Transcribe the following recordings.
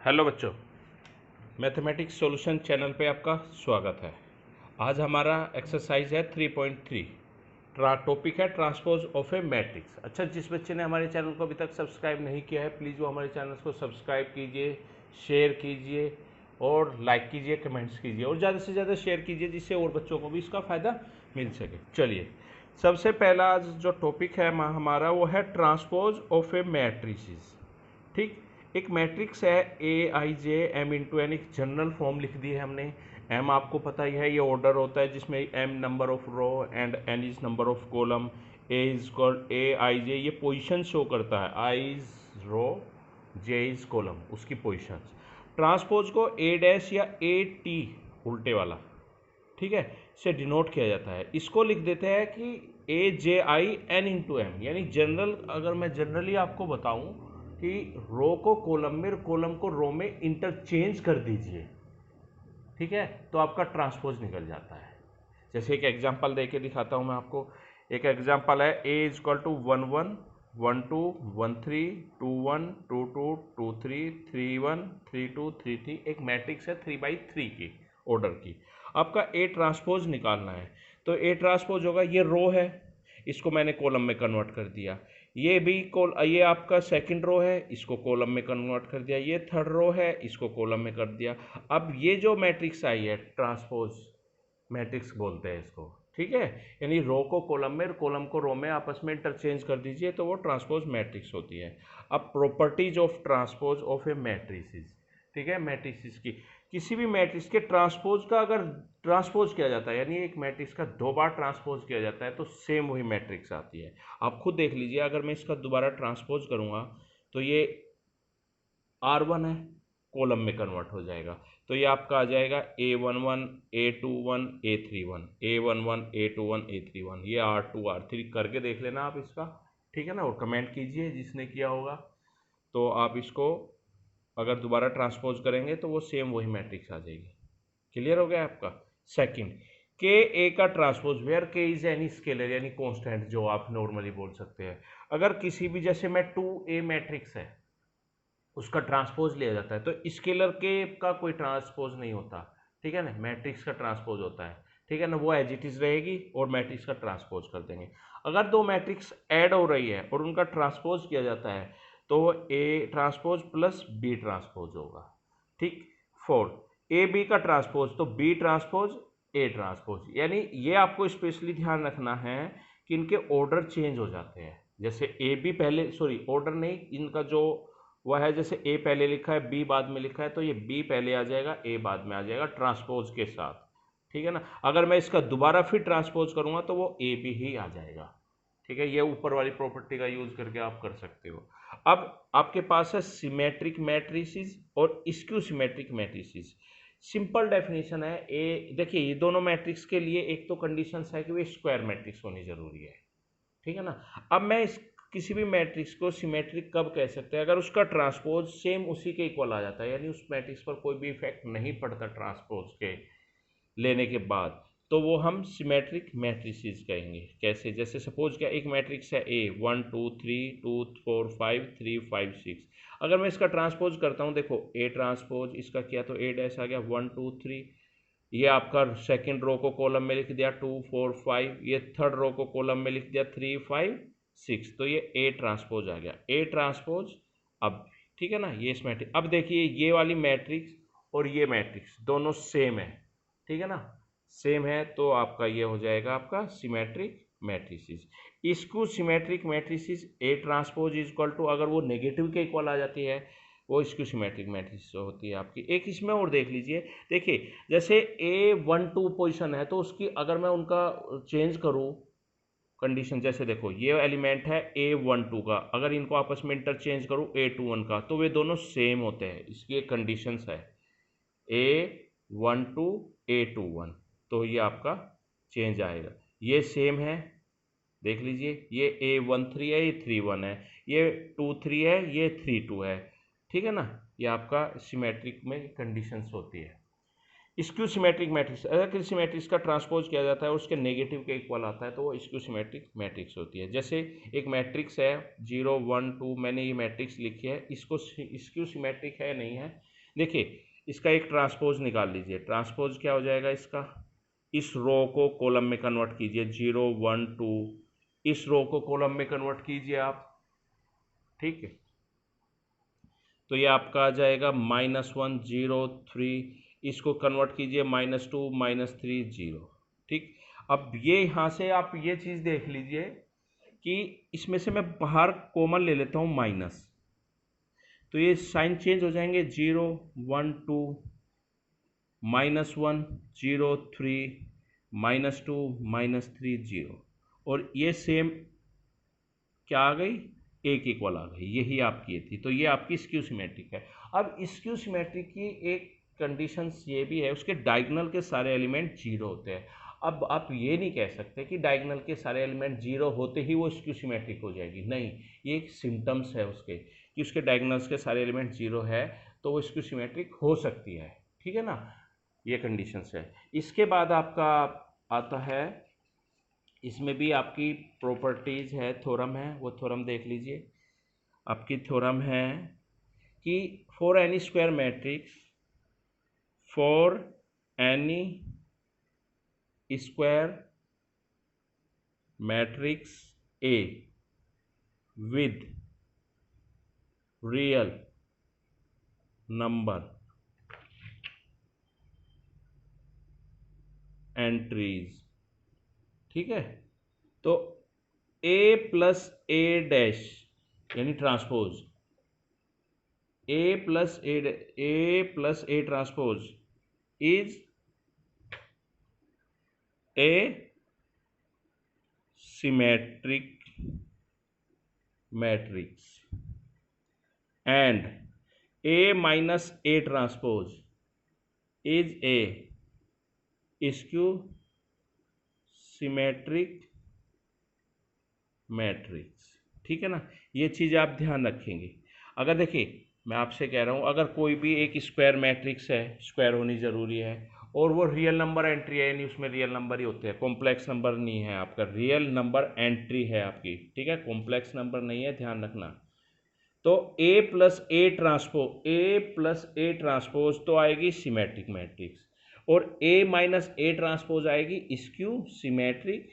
Hello बच्चों, mathematics solution channel पे आपका स्वागत है। आज हमारा एक्सरसाइज है 3.3। टॉपिक है ट्रांसपोज ऑफ ए मैट्रिक्स। अच्छा, जिस बच्चे ने हमारे चैनल को अभी तक सब्सक्राइब नहीं किया है, प्लीज़ वो हमारे चैनल को सब्सक्राइब कीजिए, शेयर कीजिए और लाइक कीजिए, कमेंट्स कीजिए और ज़्यादा से ज़्यादा शेयर कीजिए जिससे और बच्चों को भी इसका फ़ायदा मिल सके। चलिए, सबसे पहला आज जो टॉपिक है हमारा वो है ट्रांसपोज ऑफ ए मैट्रिसेस। ठीक, एक मैट्रिक्स है ए I J M into N, एक जनरल फॉर्म लिख दी है हमने। एम आपको पता ही है, ये ऑर्डर होता है जिसमें M number of row and N is number of column. A is called A I J, ये पोजीशन शो करता है, I is row, J is column, उसकी पोजीशन। ट्रांसपोज को ए डैश या ए टी उल्टे वाला, ठीक है, से डिनोट किया जाता है। इसको लिख देते हैं कि ए जे आई एन इंटू एम, यानी जनरल, अगर मैं जनरली आपको बताऊं कि रो को कॉलम में, कॉलम को रो में इंटरचेंज कर दीजिए, ठीक है, तो आपका ट्रांसपोज निकल जाता है। जैसे एक एग्जांपल दे के दिखाता हूं मैं आपको। एक एग्जांपल है ए इज इक्वल टू 1 1 1 2 1 3 2 1 2 2 2 3 3 1 3 2 3 3, एक मैट्रिक्स है 3x3 की ऑर्डर की। आपका ए ट्रांसपोज निकालना है, तो ए ट्रांसपोज होगा, ये रो है, इसको मैंने कॉलम में कन्वर्ट कर दिया। ये भी ये आपका सेकंड रो है, इसको कॉलम में कन्वर्ट कर दिया। ये थर्ड रो है, इसको कॉलम में कर दिया। अब ये जो मैट्रिक्स आई है, ट्रांसपोज मैट्रिक्स बोलते हैं इसको, ठीक है, यानी रो को कॉलम में, कॉलम को रो में आपस में इंटरचेंज कर दीजिए तो वो ट्रांसपोज मैट्रिक्स होती है। अब properties of transpose of A matrices, ठीक है, मैट्रिसेस की, किसी भी मैट्रिक्स के ट्रांसपोज का अगर ट्रांसपोज किया जाता है, यानी एक मैट्रिक्स का दो बार ट्रांसपोज किया जाता है तो सेम वही मैट्रिक्स आती है। आप खुद देख लीजिए, अगर मैं इसका दोबारा ट्रांसपोज करूंगा तो ये R1 है, कॉलम में कन्वर्ट हो जाएगा, तो ये आपका आ जाएगा A11 A21 A31 A11 A21 A31, ये R2 R3 करके देख लेना आप इसका, ठीक है ना, और कमेंट कीजिए जिसने किया होगा। तो आप इसको अगर दोबारा ट्रांसपोज करेंगे तो वो सेम वही मैट्रिक्स आ जाएगी। क्लियर हो गया आपका। सेकंड, के ए का ट्रांसपोज वेयर के इज एनी स्केलर, यानी कांस्टेंट, जो आप नॉर्मली बोल सकते हैं। अगर किसी भी, जैसे मैं 2A मैट्रिक्स है, उसका ट्रांसपोज लिया जाता है तो स्केलर के का कोई ट्रांसपोज नहीं होता, ठीक है ना, मैट्रिक्स का ट्रांसपोज होता है, ठीक है ना, वो एज इट इज रहेगी और मैट्रिक्स का ट्रांसपोज कर देंगे। अगर दो मैट्रिक्स ऐड हो रही है और उनका ट्रांसपोज किया जाता है तो वो A transpose plus B transpose होगा, ठीक। फोर्थ, ए बी का ट्रांसपोज तो बी ट्रांसपोज ए ट्रांसपोज, यानी ये आपको स्पेशली ध्यान रखना है कि इनके ऑर्डर चेंज हो जाते हैं। जैसे ए बी पहले, सॉरी ऑर्डर नहीं, इनका जो वह है, जैसे ए पहले लिखा है बी बाद में लिखा है, तो ये बी पहले आ जाएगा ए बाद में आ जाएगा ट्रांसपोज के साथ, ठीक है ना। अगर मैं इसका दोबारा फिर ट्रांसपोज करूंगा तो वो ए बी ही आ जाएगा, ठीक है। ये ऊपर वाली प्रॉपर्टी का यूज करके आप कर सकते हो। अब आपके पास है सिमेट्रिक मैट्रिसेस और skew symmetric matrices. Simple definition है, ए देखिए, ये दोनों मैट्रिक्स के लिए एक तो कंडीशन है कि वे स्क्वायर मैट्रिक्स होनी जरूरी है, ठीक है ना। अब मैं इस किसी भी मैट्रिक्स को सिमेट्रिक कब कह सकते हैं, अगर उसका ट्रांसपोज सेम उसी के इक्वल आ जाता है, यानी उस मैट्रिक्स पर कोई भी इफेक्ट नहीं पड़ता ट्रांसपोज के लेने के बाद, तो वो हम सिमेट्रिक मैट्रिसेस कहेंगे। कैसे, जैसे सपोज क्या, एक मैट्रिक्स है ए 1 2 3 2 4 5 3 5 6, अगर मैं इसका ट्रांसपोज करता हूँ, देखो ए ट्रांसपोज इसका किया तो ए डैश आ गया 1 2 3, ये आपका सेकंड रो को कॉलम में लिख दिया 2 4 5, ये थर्ड रो को कॉलम में लिख दिया 3 5 6, तो ये ए ट्रांसपोज आ गया, ए ट्रांसपोज। अब ठीक है ना, ये इस मैट्रिक्स, अब देखिए ये वाली मैट्रिक्स और ये मैट्रिक्स दोनों सेम है, ठीक है ना, सेम है, तो आपका ये हो जाएगा आपका सिमेट्रिक मैट्रिसेस। इसको symmetric matrices A transpose is equal to, अगर वो नेगेटिव के इक्वल आ जाती है वो इसकी सिमेट्रिक मैट्रिक्स होती है आपकी। एक इसमें और देख लीजिए, देखिए जैसे A12 पोजीशन है तो उसकी अगर मैं उनका चेंज करूं कंडीशन, जैसे देखो ये एलिमेंट है A12 का, अगर इनको आपस में इंटरचेंज करूं A21 का, तो वे दोनों सेम होते हैं। इसकी एक कंडीशंस है A12 A21, तो ये आपका चेंज आएगा, ये सेम है, देख लीजिए, ये A13 है, ये 31 है, ये 23 है, ये 32 है, ठीक है ना, ये आपका सिमेट्रिक में कंडीशंस होती है। स्क्यू सिमेट्रिक मैट्रिक्स, अगर किसी मैट्रिक्स का ट्रांसपोज किया जाता है और उसके नेगेटिव के इक्वल आता है तो वो स्क्यू सिमेट्रिक मैट्रिक्स होती है। जैसे एक मैट्रिक्स है 0 1 2, मैंने ये मैट्रिक्स लिखी है, इसको स्क्यू सिमेट्रिक है नहीं है, देखिए इसका एक ट्रांसपोज निकाल लीजिए। ट्रांसपोज क्या हो जाएगा इसका, इस रो को कॉलम में कन्वर्ट कीजिए, 0 1 2, इस रो को कॉलम में कन्वर्ट कीजिए आप, ठीक है, तो ये आपका आ जाएगा -1 0 3, इसको कन्वर्ट कीजिए -2 -3 0, ठीक। अब ये यहाँ से आप ये चीज़ देख लीजिए कि इसमें से मैं बाहर कॉमन ले लेता हूँ माइनस, तो ये साइन चेंज हो जाएंगे, 0 1 2 -1 0 3 -2 -3 0, और ये सेम क्या आ गई, एक इक्वल आ गई, यही आपकी ये थी, तो ये आपकी स्क्यू सिमेट्रिक है। अब स्क्यू सिमेट्रिक की एक कंडीशंस ये भी है, उसके डायगोनल के सारे एलिमेंट जीरो होते हैं। अब आप ये नहीं कह सकते कि डायगोनल के सारे एलिमेंट जीरो होते ही वो स्क्यू सिमेट्रिक हो जाएगी, नहीं, ये एक सिम्टम्स है उसके कि उसके डायगोनल्स के सारे एलिमेंट जीरो है तो वो स्क्यू सिमेट्रिक हो सकती है, ठीक है ना, ये कंडीशंस है। इसके बाद आपका आता है, इसमें भी आपकी प्रॉपर्टीज है, थ्योरम है, वो थ्योरम देख लीजिए। आपकी थ्योरम है कि for any square matrix, for any square matrix A with real number entries, ठीक है, तो a प्लस ए डैश यानी transpose, a plus A transpose is a symmetric matrix and a minus A transpose is A skew symmetric matrix, ठीक है ना, ये चीज़ आप ध्यान रखेंगे। अगर देखिए मैं आपसे कह रहा हूँ, अगर कोई भी एक स्क्वायर मैट्रिक्स है, स्क्वायर होनी ज़रूरी है, और वो रियल नंबर एंट्री है, यानी उसमें रियल नंबर ही होते हैं, कॉम्प्लेक्स नंबर नहीं है आपका, रियल नंबर एंट्री है आपकी, ठीक है, कॉम्प्लेक्स नंबर नहीं है, ध्यान रखना। तो a प्लस ए ट्रांसपोज तो आएगी सिमेट्रिक मैट्रिक्स, और a माइनस ए ट्रांसपोज आएगी स्क्यू सिमेट्रिक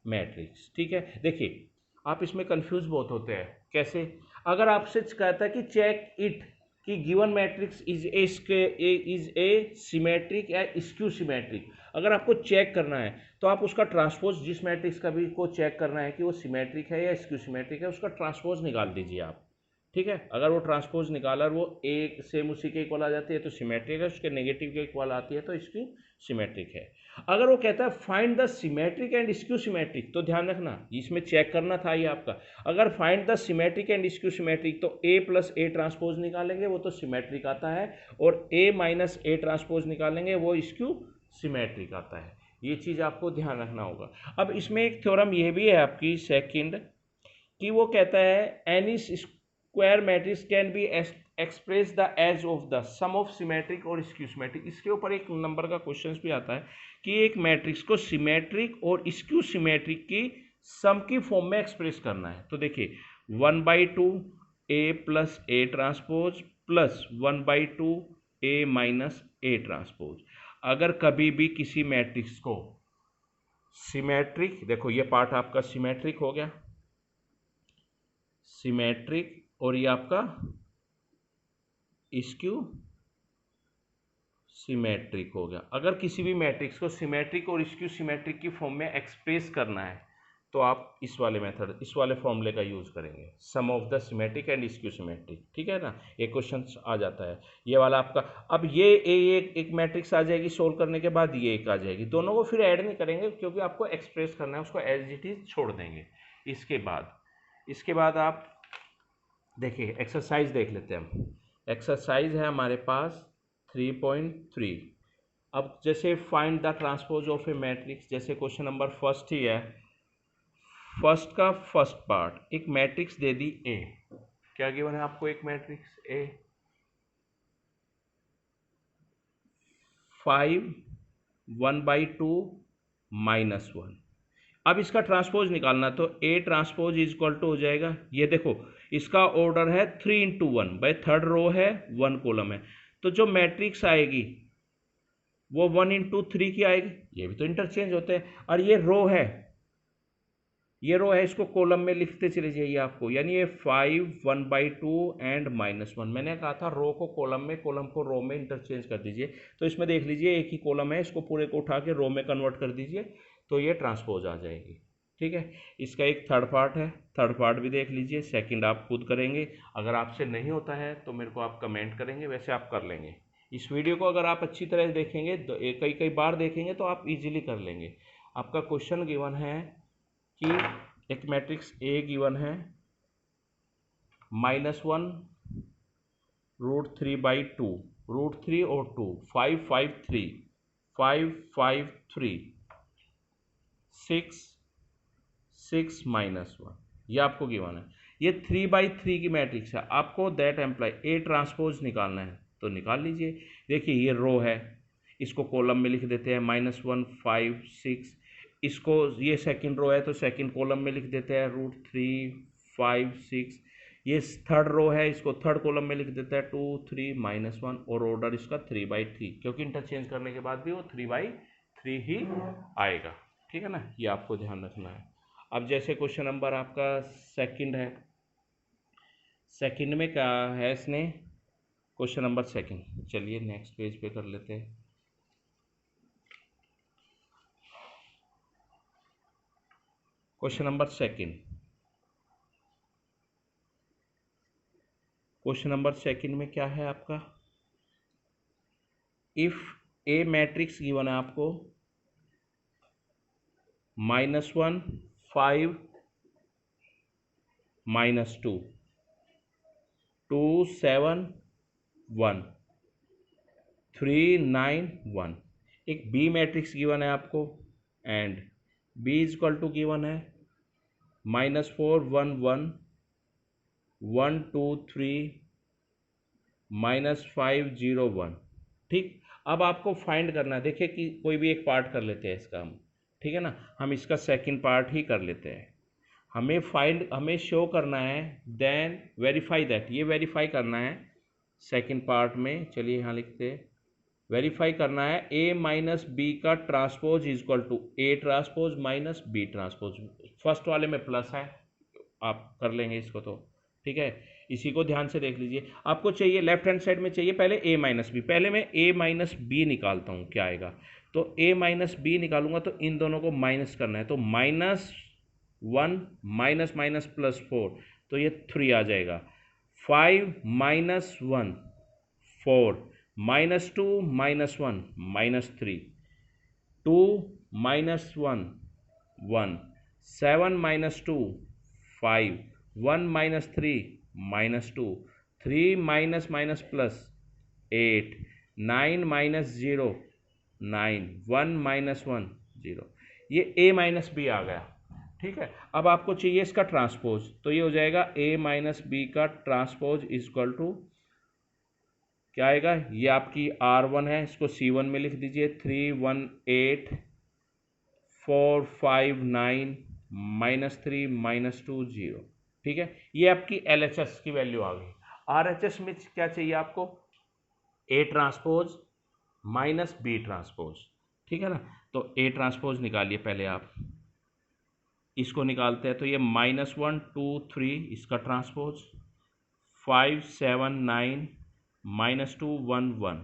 मैट्रिक्स, ठीक है। देखिए आप इसमें कंफ्यूज बहुत होते हैं, कैसे, अगर आपसे कहता है कि चेक इट कि given matrix is a symmetric या स्क्यू सिमेट्रिक, अगर आपको चेक करना है तो आप उसका ट्रांसपोज, जिस मैट्रिक्स का भी को चेक करना है कि वो सिमेट्रिक है या स्क्यू सिमेट्रिक है, उसका ट्रांसपोज निकाल दीजिए आप, ठीक है। अगर वो ट्रांसपोज निकाला और वो एक सेम उसी के इक्वल आ जाती है तो सिमेट्रिक है, उसके नेगेटिव के इक्वल आती है तो स्क्यू सिमेट्रिक है। अगर वो कहता है find the symmetric and skew symmetric, तो ध्यान रखना इसमें चेक करना था ये आपका, अगर find the symmetric and skew symmetric तो a प्लस ए ट्रांसपोज निकालेंगे वो तो सिमेट्रिक आता है, और a माइनस ए ट्रांसपोज निकालेंगे वो स्क्यू सिमेट्रिक आता है, ये चीज़ आपको ध्यान रखना होगा। अब इसमें एक थ्योरम ये भी है आपकी सेकंड, कि वो कहता है any square matrix can be express the as of the sum of symmetric और स्क्यू सिमेट्रिक। इसके ऊपर एक नंबर का क्वेश्चन भी आता है कि एक मैट्रिक्स को सिमेट्रिक और स्क्यू सिमेट्रिक की सम की फॉर्म में एक्सप्रेस करना है। तो देखिए 1/2 A plus A transpose plus 1/2 A minus A transpose, अगर कभी भी किसी मैट्रिक्स को सिमेट्रिक, देखो ये पार्ट आपका सिमेट्रिक हो गया, सिमेट्रिक, और ये आपका स्क्यू सिमेट्रिक हो गया। अगर किसी भी मैट्रिक्स को सिमेट्रिक और स्क्यू सिमेट्रिक की फॉर्म में एक्सप्रेस करना है तो आप इस वाले मेथड, इस वाले फॉर्मूले का यूज करेंगे, sum of the symmetric and skew symmetric, ठीक है ना, एक क्वेश्चन आ जाता है ये वाला आपका। अब ये एक मैट्रिक्स आ जाएगी, सोल्व करने के बाद ये एक आ जाएगी, दोनों को फिर ऐड नहीं करेंगे क्योंकि आपको एक्सप्रेस करना है, उसको एज इट इज छोड़ देंगे। इसके बाद आप देखिए एक्सरसाइज देख लेते हैं हम। एक्सरसाइज है हमारे पास 3.3। अब जैसे find the transpose of A matrix, जैसे क्वेश्चन नंबर फर्स्ट ही है, फर्स्ट का फर्स्ट पार्ट, एक मैट्रिक्स दे दी ए, क्या गिवन है आपको, एक मैट्रिक्स ए, 5 1/2 -1। अब इसका ट्रांसपोज निकालना, तो A transpose is equal to हो जाएगा, ये देखो इसका ऑर्डर है 3 × 1, भाई थर्ड रो है 1 कॉलम है, तो जो मैट्रिक्स आएगी वो 1 × 3 की आएगी। ये भी तो इंटरचेंज होते हैं, और ये रो है, ये रो है, इसको कॉलम में लिखते चले जाइए आपको, यानी ये 5 1/2 एंड -1। मैंने कहा था रो को कॉलम में, कॉलम को रो में इंटरचेंज कर दीजिए। तो इसमें देख लीजिए एक ही कॉलम है, इसको पूरे को उठा के रो में कन्वर्ट कर दीजिए, तो ये ट्रांसपोज आ जाएगी। ठीक है, इसका एक थर्ड पार्ट है, थर्ड पार्ट भी देख लीजिए, सेकंड आप खुद करेंगे। अगर आपसे नहीं होता है तो मेरे को आप कमेंट करेंगे, वैसे आप कर लेंगे। इस वीडियो को अगर आप अच्छी तरह देखेंगे, कई कई बार देखेंगे, तो आप इजीली कर लेंगे। आपका क्वेश्चन गिवन है कि एक मैट्रिक्स ए गिवन है -1 √3/2, √3 और 2, 5 5 3 5 5 3 6 6 -1, ये आपको गिवन है। ये 3/3 की मैट्रिक्स है, आपको दैट एम्प्लाई ए ट्रांसपोज निकालना है, तो निकाल लीजिए। देखिए ये रो है, इसको कॉलम में लिख देते हैं -1 5 6, इसको ये सेकंड रो है तो सेकंड कॉलम में लिख देते हैं √3 5 6, ये थर्ड रो है, इसको थर्ड कॉलम में लिख देते हैं 2 3 -1, और ऑर्डर इसका 3/3, क्योंकि इंटरचेंज करने के बाद भी वो 3/3 ही आएगा। ठीक है ना, ये आपको ध्यान रखना है। अब जैसे क्वेश्चन नंबर आपका सेकंड है, सेकंड में क्या है इसने, क्वेश्चन नंबर सेकंड, चलिए नेक्स्ट पेज पे कर लेते हैं। Question number second, question number second में क्या है आपका, इफ ए मैट्रिक्स गिवन है आपको -1 5 -2 2 7 1 3 9 1, एक बी मैट्रिक्स गिवन है आपको, and B is equal to given है -4 1 1 1 2 3 -5 0 1। ठीक, अब आपको फाइंड करना है, देखिए कि कोई भी एक पार्ट कर लेते हैं इसका हम, ठीक है ना, हम इसका सेकंड पार्ट ही कर लेते हैं। हमें शो करना है, देन वेरीफाई दैट, ये वेरीफाई करना है सेकंड पार्ट में। चलिए यहाँ लिखते हैं, वेरीफाई करना है A माइनस बी का transpose is equal to A transpose minus B transpose. First वाले में प्लस है, आप कर लेंगे इसको, तो ठीक है, इसी को ध्यान से देख लीजिए। आपको चाहिए लेफ्ट हैंड साइड में चाहिए पहले A माइनस बी, पहले मैं A माइनस बी निकालता हूँ क्या आएगा, तो A माइनस बी निकालूंगा तो इन दोनों को माइनस करना है, तो -1 माइनस माइनस +4, तो ये 3 आ जाएगा। 5 -1 4 -2 -1 -3 2 -1 1 7 -2 5 1 -3 -2 3 -8 9 -0 9 1 -1 0, ये A माइनस बी आ गया। ठीक है, अब आपको चाहिए इसका ट्रांसपोज, तो ये हो जाएगा A माइनस बी का ट्रांसपोज इज इक्वल टू क्या आएगा, ये आपकी R1 है, इसको C1 में लिख दीजिए 3 1 8 4 5 9 -3 -2 0। ठीक है, ये आपकी LHS की वैल्यू आ गई। RHS में क्या चाहिए आपको, A transpose minus B transpose. ठीक है ना, तो A ट्रांसपोज निकालिए पहले आप, इसको निकालते हैं, तो ये -1 2 3 इसका ट्रांसपोज, 5 7 9 -2 1 1,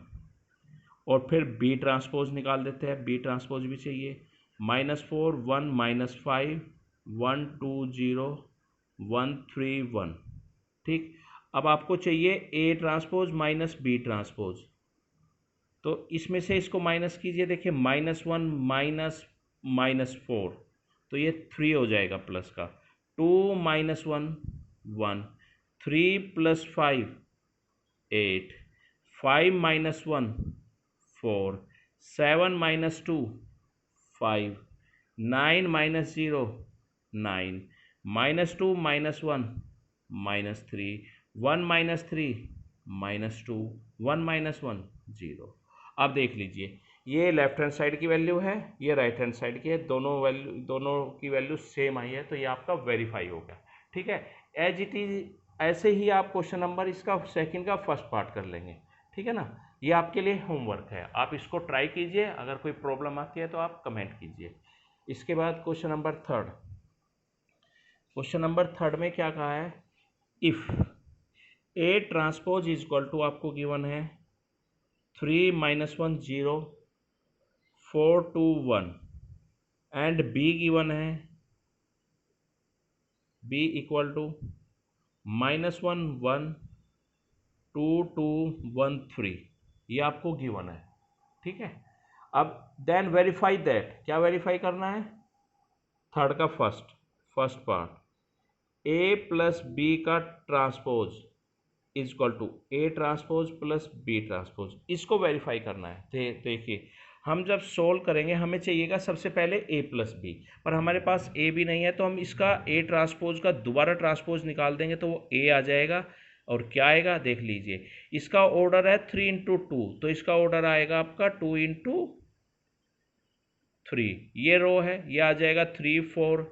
और फिर B ट्रांसपोज निकाल देते हैं, B ट्रांसपोज भी चाहिए, -4 1 -5 1 2 0 1 3 1। ठीक, अब आपको चाहिए A transpose minus B transpose, तो इसमें से इसको माइनस कीजिए, देखिए -1 -4, तो ये 3 हो जाएगा प्लस का, 2 -1 1 3 + 5 8 5 -1 4 7 -2 5 9 -0 9 -2 -1 -3 1 -3 -2 1 -1 0। अब देख लीजिए ये लेफ्ट हैंड साइड की वैल्यू है, ये राइट हैंड साइड की है, दोनों की वैल्यू सेम आई है, तो ये आपका वेरीफाई हो गया। ठीक है, एज इट इज ऐसे ही आप क्वेश्चन नंबर इसका सेकंड का फर्स्ट पार्ट कर लेंगे। ठीक है ना, ये आपके लिए होमवर्क है, आप इसको ट्राई कीजिए, अगर कोई प्रॉब्लम आती है तो आप कमेंट कीजिए। इसके बाद question number third, question number third में क्या कहा है, if A transpose is equal to, आपको गिवन है 3 - 1 0 4 2 1 एंड बी गिवन है b इक्वल टू -1 1 2 2 1 3, ये आपको गिवन है। ठीक है, अब देन वेरीफाई दैट, क्या वेरीफाई करना है, थर्ड का first part, a plus B का transpose is equal to A transpose plus B transpose, इसको वेरीफाई करना है। देखिए हम जब सोल्व करेंगे हमें चाहिएगा सबसे पहले a प्लस बी, पर हमारे पास a भी नहीं है, तो हम इसका a ट्रांसपोज का दोबारा ट्रांसपोज निकाल देंगे तो वो a आ जाएगा, और क्या आएगा देख लीजिए, इसका ऑर्डर है 3 × 2, तो इसका ऑर्डर आएगा आपका 2 × 3, ये रो है, ये आ जाएगा 3 4,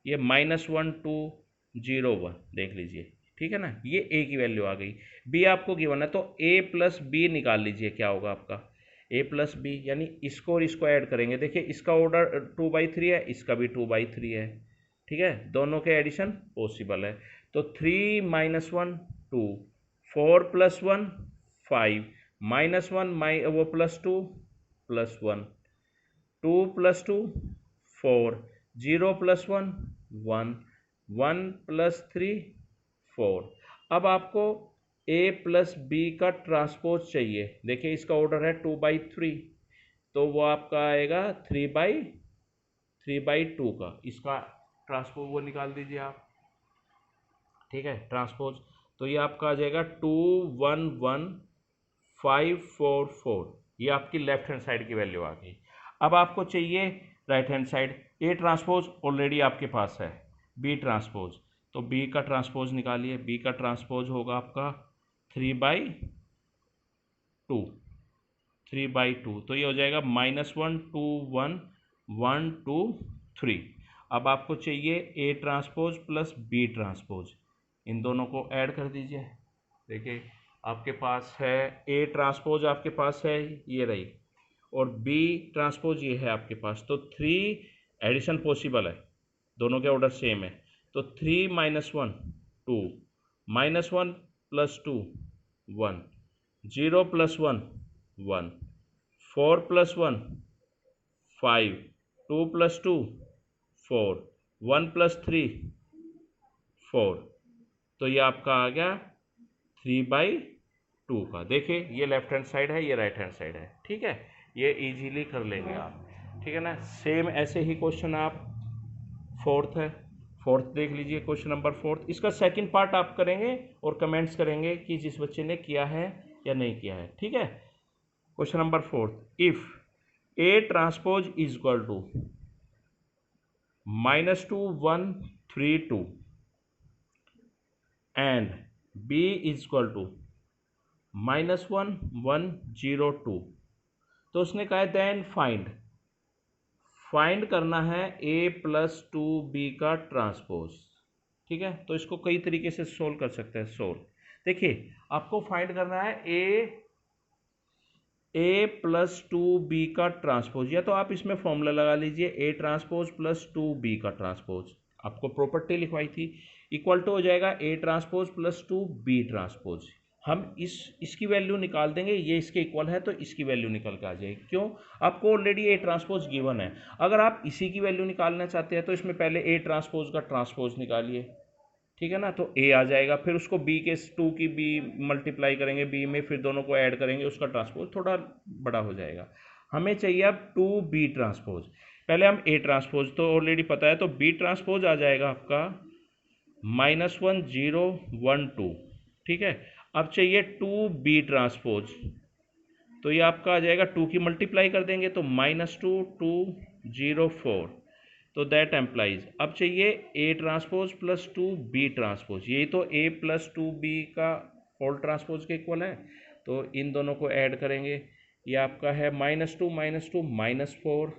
ये -1 2 0 1, देख लीजिए। ठीक है ना, ये a की वैल्यू आ गई, b आपको गिवन है, तो a प्लस बी निकाल लीजिए, क्या होगा आपका a प्लस बी, यानी इसको और इसको ऐड करेंगे, देखिए इसका ऑर्डर 2/3 है, इसका भी 2/3 है। ठीक है, दोनों के एडिशन पॉसिबल है, तो 3 - 1 2 4 + 1 5 -1 वो +2 +1 2 + 2 4 0 + 1 1 1 + 3 4। अब आपको a प्लस बी का ट्रांसपोज चाहिए, देखिए इसका ऑर्डर है 2/3, तो वो आपका आएगा 3/2 का, इसका ट्रांसपोज वो निकाल दीजिए आप। ठीक है, ट्रांसपोज, तो ये आपका आ जाएगा 2 1 1 5 4 4, ये आपकी लेफ्ट हैंड साइड की वैल्यू आ गई। अब आपको चाहिए right hand side, A transpose already आपके पास है, बी ट्रांसपोज, तो बी का ट्रांसपोज निकालिए, बी का ट्रांसपोज होगा आपका 3/2, तो ये हो जाएगा -1 2 1 1 2 3। अब आपको चाहिए A transpose plus B transpose, इन दोनों को ऐड कर दीजिए, देखिए आपके पास है ए ट्रांसपोज, आपके पास है ये रही, और बी ट्रांसपोज ये है आपके पास, तो 3 एडिशन पॉसिबल है, दोनों के ऑर्डर सेम है, तो 3 - 1 2 -1 + 2 1 0 + 1 1 4 + 1 5 2 + 2 4 1 + 3 4, तो ये आपका आ गया 3/2 का। देखिए ये लेफ्ट हैंड साइड है, ये राइट हैंड साइड है। ठीक है, ये इजीली कर लेंगे आप। ठीक है ना, सेम ऐसे ही क्वेश्चन आप फोर्थ देख लीजिए, क्वेश्चन नंबर फोर्थ, इसका सेकंड पार्ट आप करेंगे और कमेंट्स करेंगे कि जिस बच्चे ने किया है या नहीं किया है। ठीक है, question number fourth, if A transpose is equal to -2 1 3 2 and b is equal to -1 1 0 2, तो उसने कहा देन फाइंड करना है a + 2b का ट्रांसपोज। ठीक है, तो इसको कई तरीके से सोल्व कर सकते हैं। देखिए आपको फाइंड करना है a + 2b का ट्रांसपोज, या तो आप इसमें फॉर्मूला लगा लीजिए a ट्रांसपोज + 2b का ट्रांसपोज, आपको प्रॉपर्टी लिखवाई थी, इक्वल टू हो जाएगा a ट्रांसपोज + 2b ट्रांसपोज। हम इसकी वैल्यू निकाल देंगे, ये इसके इक्वल है तो इसकी वैल्यू निकल के आ जाएगी, क्यों, आपको ऑलरेडी ए ट्रांसपोज गिवन है। अगर आप इसी की वैल्यू निकालना चाहते हैं तो इसमें पहले ए ट्रांसपोज का ट्रांसपोज निकालिए। ठीक है ना, तो ए आ जाएगा, फिर उसको बी के 2 की बी मल्टीप्लाई करेंगे बी में, फिर दोनों को ऐड करेंगे, उसका ट्रांसपोज थोड़ा बड़ा हो जाएगा। हमें चाहिए अब 2b ट्रांसपोज, पहले हम ए ट्रांसपोज तो ऑलरेडी पता है, तो बी ट्रांसपोज आ जाएगा आपका -1 0 1 2। ठीक है, अब चाहिए 2b ट्रांसपोज, तो ये आपका आ जाएगा 2 की मल्टीप्लाई कर देंगे तो -2 2 0 4, तो दैट एम्प्लाइज। अब चाहिए a ट्रांसपोज + 2b ट्रांसपोज, यही तो a + 2b का होल ट्रांसपोज के इक्वल है, तो इन दोनों को ऐड करेंगे, ये आपका है -2 -2 -4,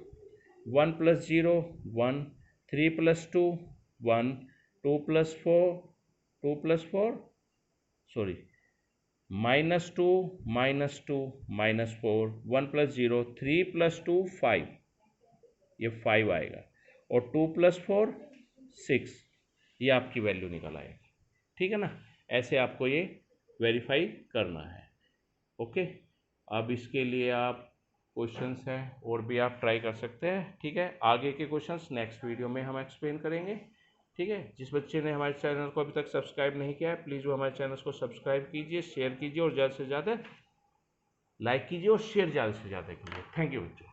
1 + 0 1, 3 + 2 1, 2 + 4 2 + 4 सॉरी -2 -2 -4, 1 + 0 3 + 2 5, ये 5 आएगा, और 2 + 4 6, ये आपकी वैल्यू निकल आएगी। ठीक है ना, ऐसे आपको ये वेरीफाई करना है। ओके, अब इसके लिए आप क्वेश्चंस हैं और भी आप ट्राई कर सकते हैं। ठीक है, आगे के क्वेश्चंस नेक्स्ट वीडियो में हम एक्सप्लेन करेंगे। ठीक है, जिस बच्चे ने हमारे चैनल को अभी तक सब्सक्राइब नहीं किया है, प्लीज़ वो हमारे चैनल को सब्सक्राइब कीजिए, शेयर कीजिए और ज़्यादा से ज़्यादा लाइक कीजिए और शेयर ज़्यादा से ज़्यादा कीजिए। थैंक यू बच्चों।